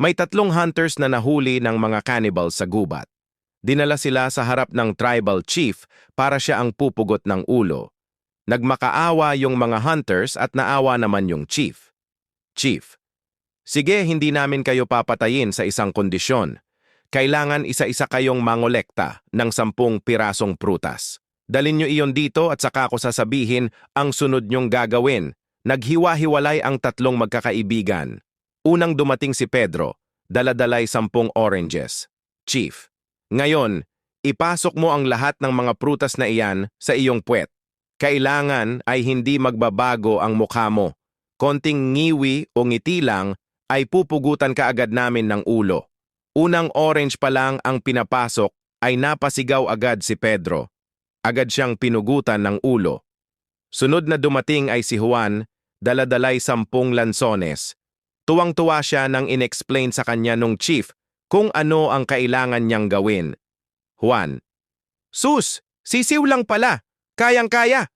May 3 hunters na nahuli ng mga cannibals sa gubat. Dinala sila sa harap ng tribal chief para siya ang pupugot ng ulo. Nagmakaawa yung mga hunters at naawa naman yung chief. Chief, sige, hindi namin kayo papatayin sa isang kondisyon. Kailangan isa-isa kayong mangolekta ng 10 pirasong prutas. Dalin nyo iyon dito at saka ko sasabihin ang sunod nyong gagawin. Naghiwa-hiwalay ang 3 magkakaibigan. Unang dumating si Pedro, daladalay 10 oranges. Chief, ngayon, ipasok mo ang lahat ng mga prutas na iyan sa iyong puwet. Kailangan ay hindi magbabago ang mukha mo. Konting ngiwi o ngiti lang ay pupugutan ka agad namin ng ulo. Unang orange pa lang ang pinapasok ay napasigaw agad si Pedro. Agad siyang pinugutan ng ulo. Sunod na dumating ay si Juan, daladalay 10 lansones. Tuwang-tuwa siya nang inexplain sa kanya nung chief kung ano ang kailangan niyang gawin. Juan, sus, sisiw lang pala. Kayang-kaya.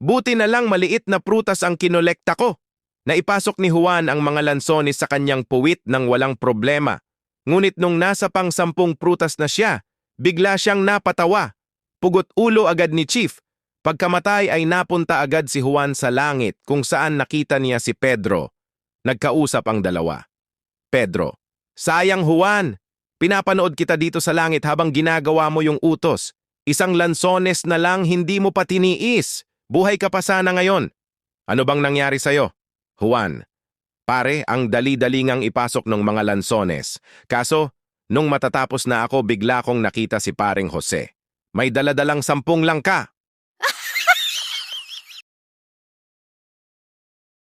Buti na lang maliit na prutas ang kinolekta ko. Naipasok ni Juan ang mga lansones sa kanyang puwit nang walang problema. Ngunit nung nasa pang 10 prutas na siya, bigla siyang napatawa. Pugot ulo agad ni Chief. Pagkamatay ay napunta agad si Juan sa langit kung saan nakita niya si Pedro. Nagkausap ang dalawa. Pedro, sayang Juan. Pinapanood kita dito sa langit habang ginagawa mo yung utos. Isang lansones na lang hindi mo pa tiniis. Buhay ka pa sana ngayon. Ano bang nangyari sa'yo? Juan, pare, ang dali-dali ngang ipasok ng mga lansones. Kaso, nung matatapos na ako, bigla kong nakita si paring Jose. May daladalang 10 lang ka.